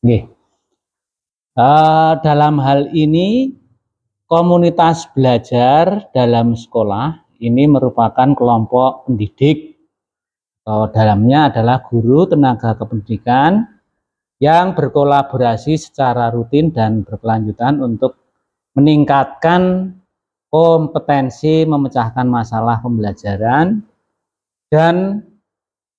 Nggih. Dalam hal ini komunitas belajar dalam sekolah ini merupakan kelompok pendidik atau dalamnya adalah guru tenaga kependidikan yang berkolaborasi secara rutin dan berkelanjutan untuk meningkatkan kompetensi memecahkan masalah pembelajaran dan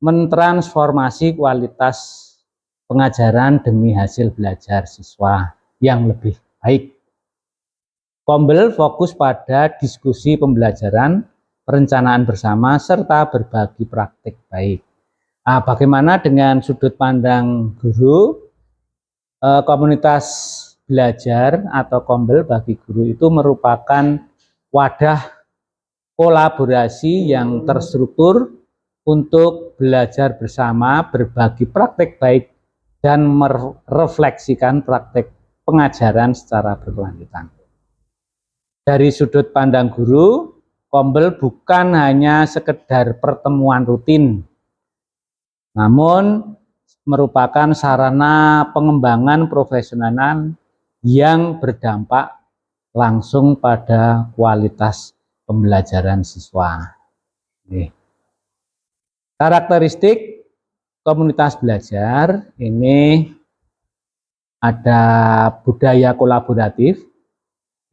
mentransformasi kualitas pengajaran demi hasil belajar siswa yang lebih baik. Kombel fokus pada diskusi pembelajaran, perencanaan bersama, serta berbagi praktik baik. Bagaimana dengan sudut pandang guru? Komunitas belajar atau kombel bagi guru itu merupakan wadah kolaborasi yang terstruktur untuk belajar bersama, berbagi praktik baik, dan merefleksikan praktik pengajaran secara berkelanjutan. Dari sudut pandang guru, kombel bukan hanya sekedar pertemuan rutin, namun merupakan sarana pengembangan profesional yang berdampak langsung pada kualitas pembelajaran siswa. Karakteristik komunitas belajar ini ada budaya kolaboratif,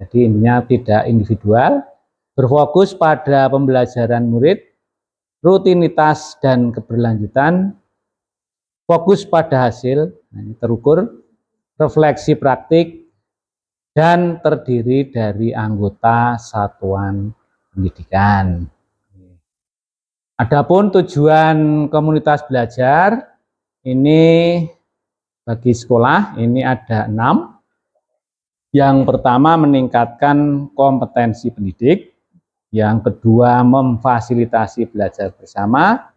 jadi intinya tidak individual, berfokus pada pembelajaran murid, rutinitas dan keberlanjutan, fokus pada hasil terukur, refleksi praktik, dan terdiri dari anggota satuan pendidikan. Adapun tujuan komunitas belajar ini bagi sekolah ini ada 6. Yang pertama meningkatkan kompetensi pendidik, yang kedua memfasilitasi belajar bersama,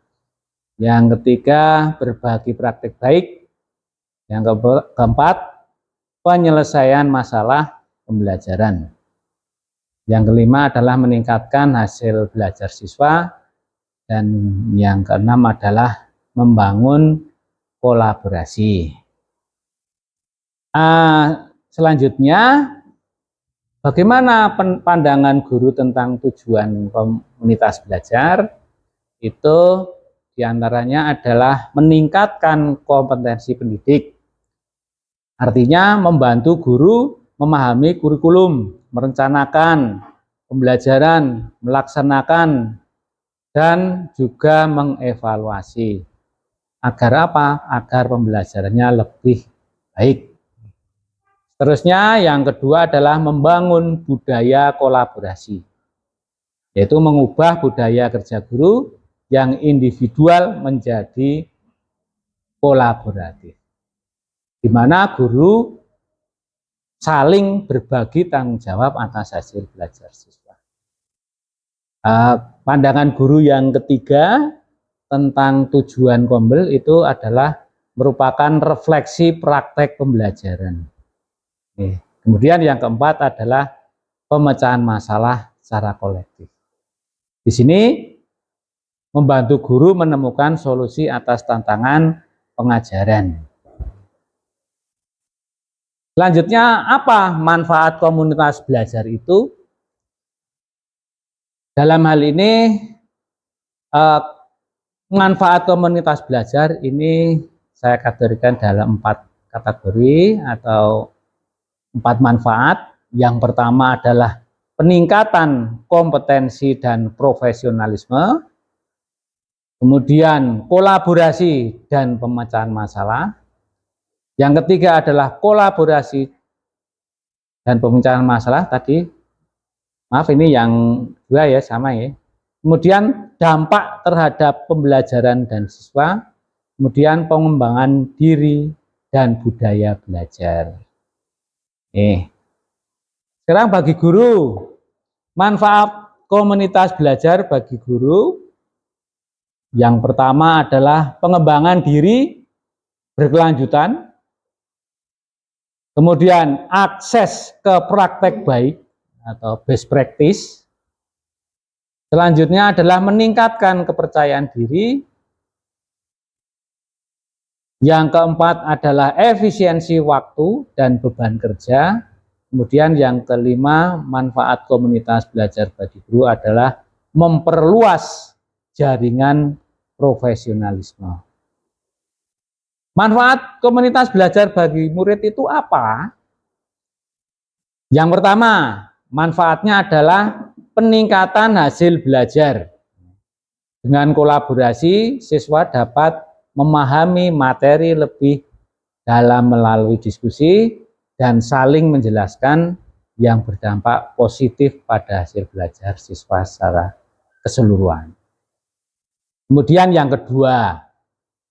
yang ketiga berbagi praktik baik, yang keempat penyelesaian masalah pembelajaran, yang kelima adalah meningkatkan hasil belajar siswa, dan yang keenam adalah membangun kolaborasi. Selanjutnya, bagaimana pandangan guru tentang tujuan komunitas belajar? Itu diantaranya adalah meningkatkan kompetensi pendidik. Artinya membantu guru memahami kurikulum, merencanakan pembelajaran, melaksanakan, dan juga mengevaluasi. Agar apa? Agar pembelajarannya lebih baik. Terusnya yang kedua adalah membangun budaya kolaborasi, yaitu mengubah budaya kerja guru yang individual menjadi kolaboratif, di mana guru saling berbagi tanggung jawab atas hasil belajar siswa. Pandangan guru yang ketiga tentang tujuan kombel itu adalah merupakan refleksi praktek pembelajaran. Kemudian yang keempat adalah pemecahan masalah secara kolektif. Di sini membantu guru menemukan solusi atas tantangan pengajaran. Selanjutnya, apa manfaat komunitas belajar itu? Dalam hal ini, manfaat komunitas belajar ini saya kategorikan dalam 4 kategori atau 4 manfaat. Yang pertama adalah peningkatan kompetensi dan profesionalisme, kemudian kolaborasi dan pemecahan masalah. Yang ketiga adalah kolaborasi dan pemecahan masalah tadi. Maaf, ini yang dua ya, sama ya. Kemudian dampak terhadap pembelajaran dan siswa, kemudian pengembangan diri dan budaya belajar. Sekarang bagi guru, manfaat komunitas belajar bagi guru yang pertama adalah pengembangan diri berkelanjutan, kemudian akses ke praktek baik atau best practice. Selanjutnya adalah meningkatkan kepercayaan diri, Yang keempat adalah efisiensi waktu dan beban kerja. Kemudian yang kelima, manfaat komunitas belajar bagi guru adalah memperluas jaringan profesionalisme. Manfaat komunitas belajar bagi murid itu apa? Yang pertama, manfaatnya adalah peningkatan hasil belajar. Dengan kolaborasi, siswa dapat memahami materi lebih dalam melalui diskusi dan saling menjelaskan yang berdampak positif pada hasil belajar siswa secara keseluruhan. Kemudian yang kedua,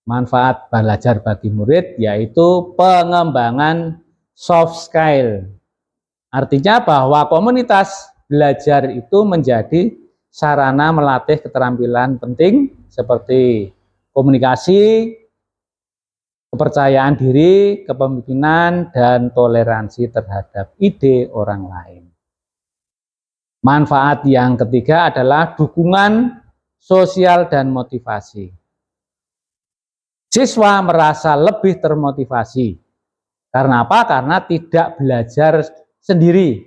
manfaat belajar bagi murid yaitu pengembangan soft skill. Artinya bahwa komunitas belajar itu menjadi sarana melatih keterampilan penting seperti komunikasi, kepercayaan diri, kepemimpinan, dan toleransi terhadap ide orang lain. Manfaat yang ketiga adalah dukungan sosial dan motivasi. Siswa merasa lebih termotivasi. Karena apa? Karena tidak belajar sendiri,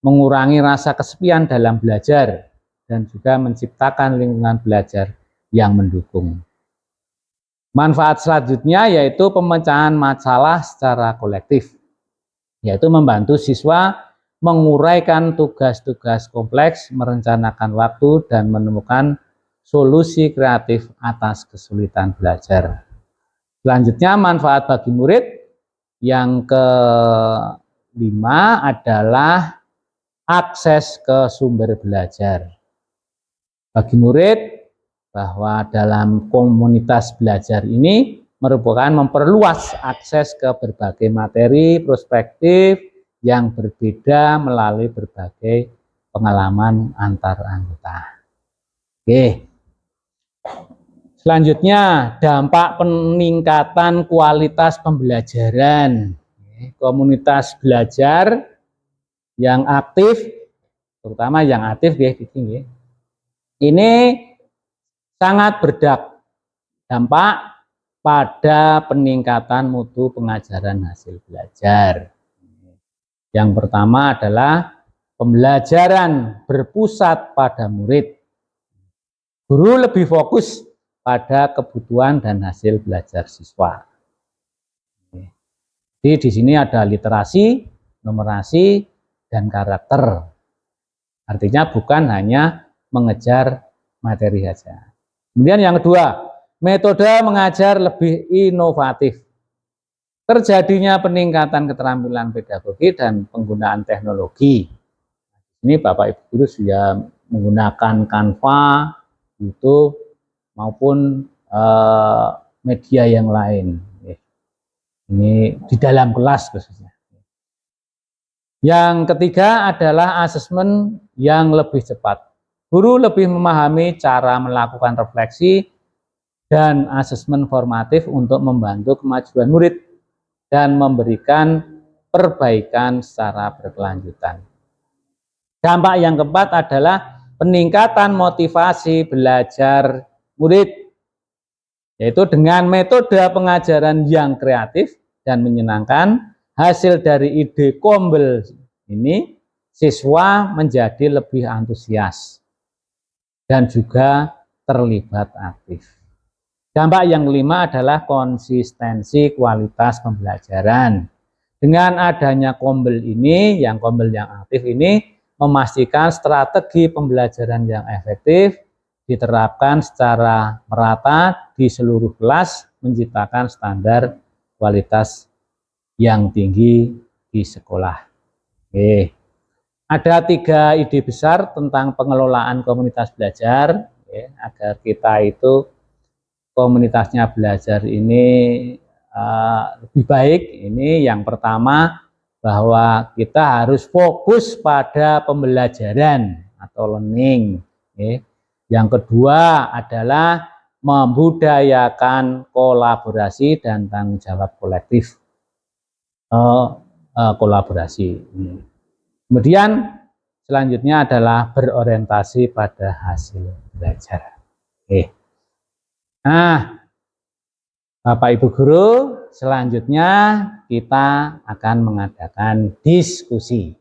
mengurangi rasa kesepian dalam belajar, dan juga menciptakan lingkungan belajar yang mendukung. Manfaat selanjutnya yaitu pemecahan masalah secara kolektif, yaitu membantu siswa menguraikan tugas-tugas kompleks, merencanakan waktu, dan menemukan solusi kreatif atas kesulitan belajar. Selanjutnya, manfaat bagi murid yang kelima adalah akses ke sumber belajar. Bagi murid, bahwa dalam komunitas belajar ini merupakan memperluas akses ke berbagai materi, perspektif yang berbeda melalui berbagai pengalaman antar anggota. Oke. Selanjutnya, dampak peningkatan kualitas pembelajaran. Komunitas belajar yang aktif, terutama yang aktif ya, ini sangat berdampak pada peningkatan mutu pengajaran hasil belajar. Yang pertama adalah pembelajaran berpusat pada murid. Guru lebih fokus pada kebutuhan dan hasil belajar siswa. Jadi di sini ada literasi, numerasi, dan karakter. Artinya bukan hanya mengejar materi saja. Kemudian yang kedua, metode mengajar lebih inovatif. Terjadinya peningkatan keterampilan pedagogi dan penggunaan teknologi. Ini Bapak Ibu guru sudah menggunakan Canva, YouTube, maupun media yang lain. Ini di dalam kelas khususnya. Yang ketiga adalah asesmen yang lebih cepat. Guru lebih memahami cara melakukan refleksi dan asesmen formatif untuk membantu kemajuan murid dan memberikan perbaikan secara berkelanjutan. Dampak yang keempat adalah peningkatan motivasi belajar murid, yaitu dengan metode pengajaran yang kreatif dan menyenangkan. Hasil dari ide Kombel ini, siswa menjadi lebih antusias dan juga terlibat aktif. Dampak yang kelima adalah konsistensi kualitas pembelajaran. Dengan adanya Kombel ini, yang Kombel yang aktif ini, memastikan strategi pembelajaran yang efektif diterapkan secara merata di seluruh kelas, menciptakan standar kualitas yang tinggi di sekolah. Oke. Ada 3 ide besar tentang pengelolaan komunitas belajar, ya, agar kita itu komunitasnya belajar ini lebih baik. Ini yang pertama, bahwa kita harus fokus pada pembelajaran atau learning. Ya. Yang kedua adalah membudayakan kolaborasi dan tanggung jawab kolektif. Kolaborasi. Kemudian selanjutnya adalah berorientasi pada hasil belajar. Nah, Bapak Ibu Guru, selanjutnya kita akan mengadakan diskusi.